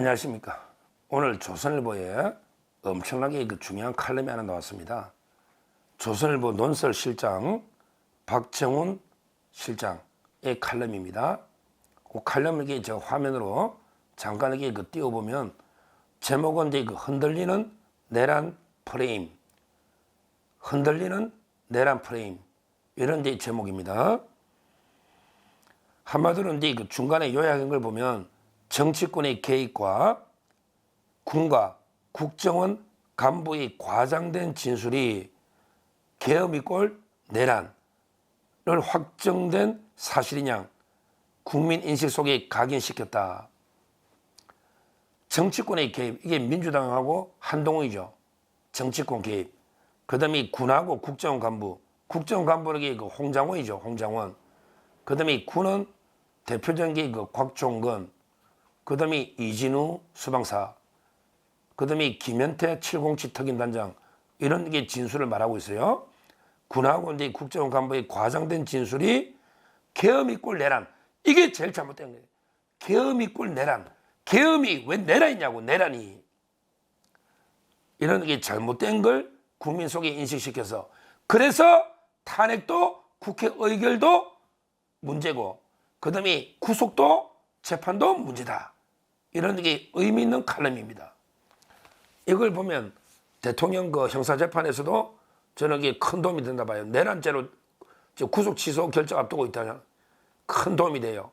안녕하십니까. 오늘 조선일보에 엄청나게 중요한 칼럼이 하나 나왔습니다. 조선일보 논설실장 박정훈 실장의 칼럼입니다. 그 칼럼을 제가 화면으로 잠깐 띄워보면 제목은 흔들리는 내란 프레임, 흔들리는 내란 프레임 이런 제목입니다. 한마디로 중간에 요약한 걸 보면 정치권의 개입과 군과 국정원 간부의 과장된 진술이 계엄이꼴 내란을 확정된 사실이냐 국민 인식 속에 각인시켰다. 정치권의 개입, 이게 민주당하고 한동훈이죠. 정치권 개입. 그 다음에 군하고 국정원 간부는 홍장원이죠. 홍장원. 그 다음에 군은 대표적인 게 곽종건, 그 다음에 이진우 수방사, 그 다음에 김현태 707 특임단장 이런 게 진술을 말하고 있어요. 군하고 국정원 간부의 과장된 진술이 계엄이 꼴 내란. 이게 제일 잘못된 거예요. 계엄이 꼴 내란. 계엄이 왜 내란이냐고, 내란이. 이런 게 잘못된 걸 국민 속에 인식시켜서 그래서 탄핵도 국회 의결도 문제고 그 다음에 구속도 재판도 문제다. 이런 게 의미 있는 칼럼입니다. 이걸 보면 대통령 형사재판에서도 저는 이게 큰 도움이 된다 봐요. 내란죄로 구속 취소 결정 앞두고 있다면 큰 도움이 돼요.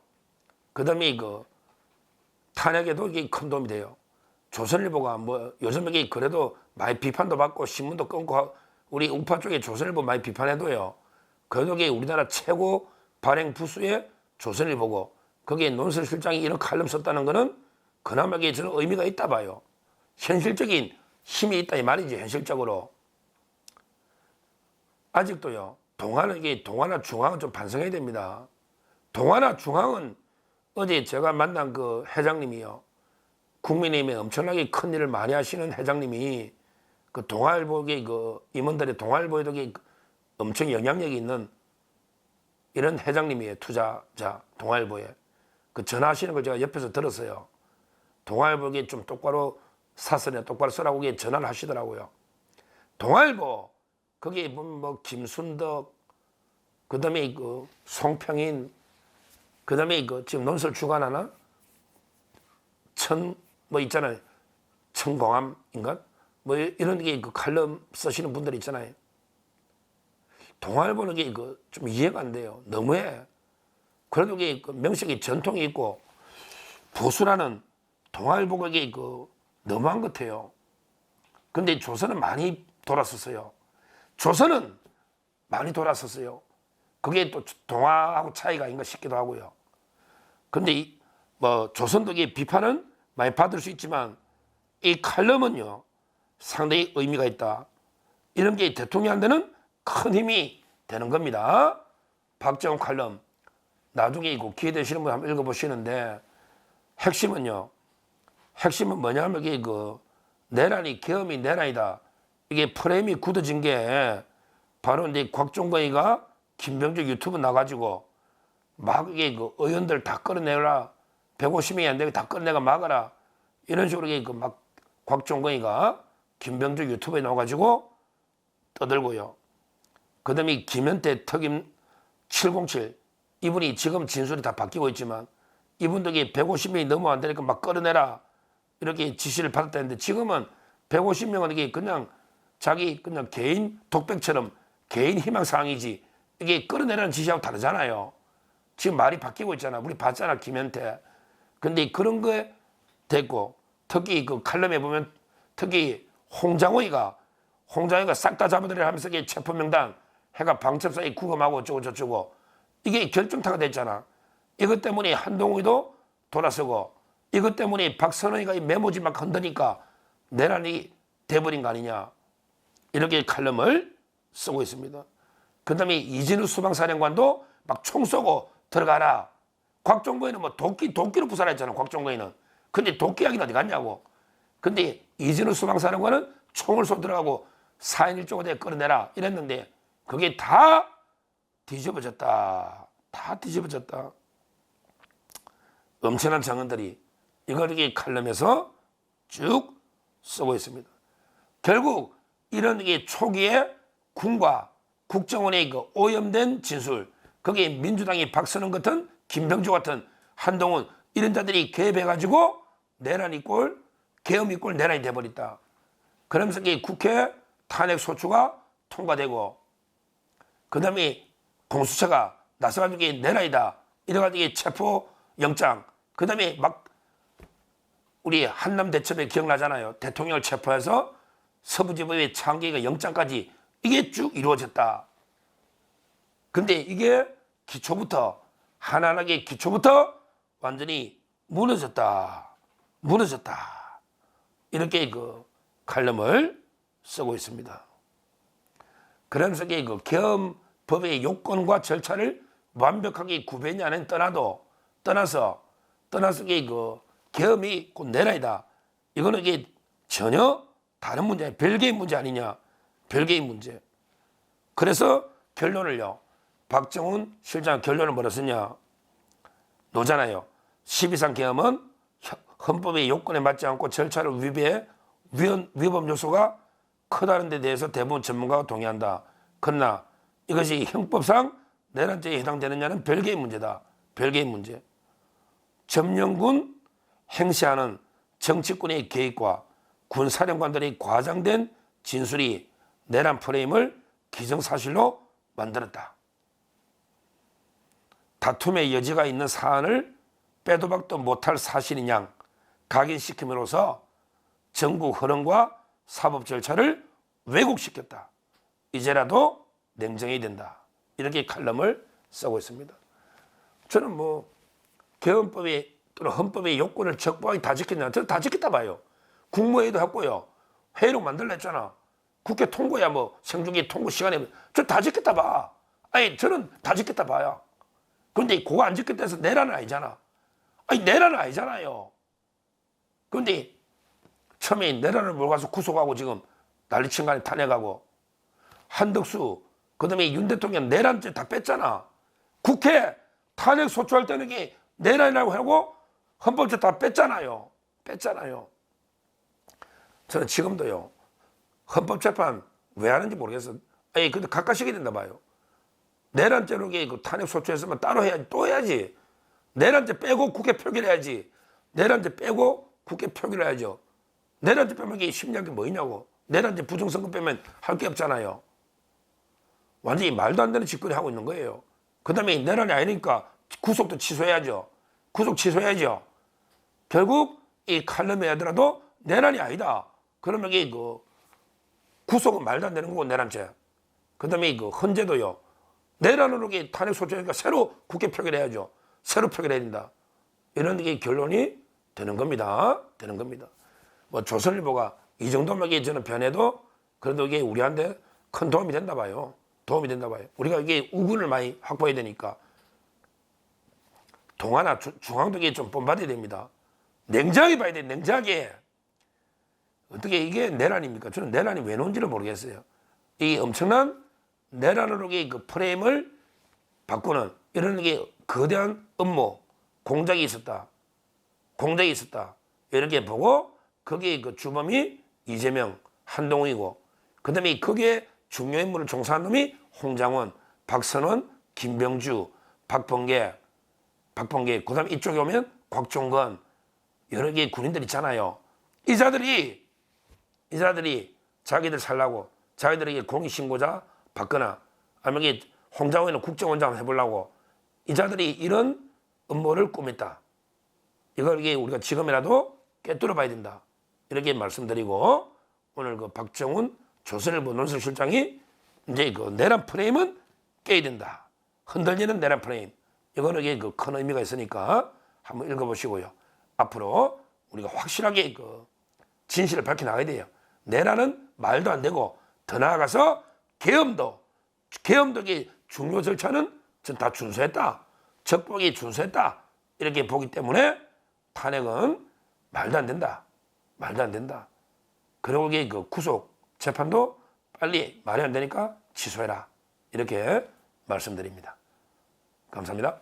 그 다음에 탄핵에도 이게 큰 도움이 돼요. 조선일보가 요즘에 그래도 많이 비판도 받고 신문도 끊고 우리 우파 쪽에 조선일보 많이 비판해도요. 그래도 우리나라 최고 발행 부수의 조선일보고 거기에 논설실장이 이런 칼럼 썼다는 거는 그나마 저는 의미가 있다 봐요. 현실적인 힘이 있다 이 말이지. 현실적으로. 아직도요. 동아나 중앙은 좀 반성해야 됩니다. 동아나 중앙은 어제 제가 만난 그 회장님이요. 국민의힘에 엄청나게 큰 일을 많이 하시는 회장님이 그 동아일보의 임원들의 동아일보에도 엄청 영향력이 있는 이런 회장님이에요. 투자자 동아일보에. 그 전화하시는 걸 제가 옆에서 들었어요. 동아일보에 좀 똑바로 사설에 똑바로 쓰라고 전화를 하시더라고요. 동아일보 거기에 김순덕 그 다음에 송평인 그 다음에 지금 논설 주관하나 있잖아요. 천공함인가 이런 게 칼럼 쓰시는 분들 있잖아요. 동아일보는 좀 이해가 안 돼요. 너무해. 그래도 명색이 전통이 있고 보수라는 동아일보가 너무한 것 같아요. 근데 조선은 많이 돌았었어요. 조선은 많이 돌았었어요. 그게 또 동아하고 차이가 아닌가 싶기도 하고요. 근데 조선도 비판은 많이 받을 수 있지만 이 칼럼은요 상당히 의미가 있다. 이런 게 대통령한테는 큰 힘이 되는 겁니다. 박정훈 칼럼 나중에 기회 되시는 분 한번 읽어보시는데 핵심은 뭐냐면 이게 내란이 계엄이 내란이다. 이게 프레임이 굳어진 게 바로 곽종건이가 김병주 유튜브 나가지고 막 이게 의원들 다 끌어내라 150명이 안 되게 다 끌어내가 막아라 이런 식으로 막 곽종건이가 김병주 유튜브에 나와가지고 떠들고요. 그 다음에 김현태 특임 707 이분이 지금 진술이 다 바뀌고 있지만 이분도 150명이 너무 안 되니까 막 끌어내라 이렇게 지시를 받았다는데 지금은 150명은 이게 그냥 자기 그냥 개인 독백처럼 개인 희망사항이지 이게 끌어내라는 지시하고 다르잖아요. 지금 말이 바뀌고 있잖아. 우리 봤잖아 김현태. 근데 그런 거에 됐고 특히 칼럼에 보면 특히 홍장호이가 싹 다 잡아들여 하면서 체포명단 해가 방첩사에 구금하고 어쩌고 저쩌고 이게 결정타가 됐잖아. 이것 때문에 한동훈이도 돌아서고 이것 때문에 박선원이가 이 메모지 막 흔드니까 내란이 돼버린 거 아니냐. 이렇게 칼럼을 쓰고 있습니다. 그 다음에 이진우 수방사령관도 막 총 쏘고 들어가라. 곽종건이는 도끼로 부살했잖아. 곽종건이는. 근데 도끼 이야기는 어디 갔냐고. 근데 이진우 수방사령관은 총을 쏘 들어가고 4인 1조가 끌어내라 이랬는데 그게 다 뒤집어졌다. 다 뒤집어졌다. 엄청난 장관들이 이걸 이렇게 칼럼에서 쭉 쓰고 있습니다. 결국 이런 게 초기에 군과 국정원의 그 오염된 진술, 거기에 민주당의 박선원 같은 김병조 같은 한동훈 이런 자들이 개입해가지고 내란이 꼴, 계엄이 꼴 내란이 돼버렸다. 그러면서 국회 탄핵 소추가 통과되고, 그 다음에 공수처가 나서가지고 내란이다 이래가지고 체포 영장, 그 다음에 막 우리 한남 대첩에 기억나잖아요. 대통령을 체포해서 서부지법의 창기가 영장까지 이게 쭉 이루어졌다. 근데 이게 기초부터 하나하나의 기초부터 완전히 무너졌다. 이렇게 그 칼럼을 쓰고 있습니다. 그러면서 그 계엄법의 요건과 절차를 완벽하게 구별하는 떠나서 그 계엄이 곧 내란이다. 이거는 이게 전혀 다른 문제, 별개의 문제 아니냐. 별개의 문제. 그래서 결론을요. 박정훈 실장 결론을 뭐라 썼냐. 노잖아요. 12상 계엄은 헌법의 요건에 맞지 않고 절차를 위배해 위법 요소가 크다는 데 대해서 대부분 전문가가 동의한다. 그러나 이것이 형법상 내란죄에 해당되느냐는 별개의 문제다. 별개의 문제. 점령군 행시하는 정치권의 개입과 군사령관들의 과장된 진술이 내란 프레임을 기정사실로 만들었다. 다툼의 여지가 있는 사안을 빼도 박도 못할 사실인 양 각인시킴으로써 전국 흐름과 사법 절차를 왜곡시켰다. 이제라도 냉정해야 된다. 이렇게 칼럼을 쓰고 있습니다. 저는 뭐 계엄법의 또는 헌법의 요건을 적법하게 다 지켰냐? 저는 다 지켰다 봐요. 국무회의도 했고요. 회의록 만들라 했잖아. 국회 통과야 뭐 생중계 통과 시간에 저 다 지켰다 봐. 아니 저는 다 지켰다 봐요. 그런데 그거 안 지켰다 해서 내란은 아니잖아. 아니 내란은 아니잖아요. 그런데 처음에 내란을 몰고 가서 구속하고 지금 난리친 거 아니야. 탄핵하고 한덕수 그다음에 윤 대통령 내란죄 다 뺐잖아. 국회 탄핵 소추할 때는 이게 내란이라고 하고 헌법죄 다 뺐잖아요. 저는 지금도요. 헌법재판 왜 하는지 모르겠어. 아니 근데 가까스게 된다 봐요. 내란죄로 그 탄핵 소추했으면 따로 해야지. 또 해야지. 내란죄 빼고 국회 표결해야지. 내란죄 빼고 국회 표결해야죠. 내란죄 빼면 이게 심리한 게 뭐 있냐고. 내란죄 부정선거 빼면 할 게 없잖아요. 완전히 말도 안 되는 짓거리 하고 있는 거예요. 그 다음에 내란이 아니니까 구속도 취소해야죠. 구속 취소해야죠. 결국 이 칼럼에 하더라도 내란이 아니다. 그러면 이게 그 구속은 말도 안 되는 거고 내란죄. 그 다음에 그 헌재도요. 내란으로 탄핵 소추니까 새로 국회 표결해야죠. 새로 표결해야 된다. 이런 게 결론이 되는 겁니다. 뭐 조선일보가 이 정도만 저는 변해도 그래도 이게 우리한테 큰 도움이 된다 봐요. 우리가 이게 우군을 많이 확보해야 되니까. 동아나 중앙도 좀 본받아야 됩니다. 냉정하게 봐야 돼. 냉정하게. 어떻게 이게 내란입니까? 저는 내란이 왜 나온지를 모르겠어요. 이 엄청난 내란으로 그 프레임을 바꾸는 이런 게 거대한 업무, 공작이 있었다. 이렇게 보고 거기에 그 주범이 이재명, 한동훈이고 그 다음에 거기에 중요 인물을 종사한 놈이 홍장원, 박선원, 김병주, 박범계 그 다음에 이쪽에 오면 곽종건 여러 개의 군인들 있잖아요. 이 자들이 자기들 살라고 자기들에게 공익신고자 받거나 아니면 홍장원이나 국정원장 해보려고 이 자들이 이런 음모를 꾸몄다. 이걸 우리가 지금이라도 꿰뚫어 봐야 된다. 이렇게 말씀드리고 오늘 그 박정훈 조선일보 논설실장이 이제 그 내란 프레임은 깨야 된다. 흔들리는 내란 프레임. 이거는 그 큰 의미가 있으니까 한번 읽어보시고요. 앞으로 우리가 확실하게 그 진실을 밝혀나가야 돼요. 내란은 말도 안 되고 더 나아가서 계엄도 중요 절차는 다 준수했다. 적법하게 준수했다. 이렇게 보기 때문에 탄핵은 말도 안 된다. 그리고 그 구속 재판도 빨리 말이 안 되니까 취소해라. 이렇게 말씀드립니다. 감사합니다.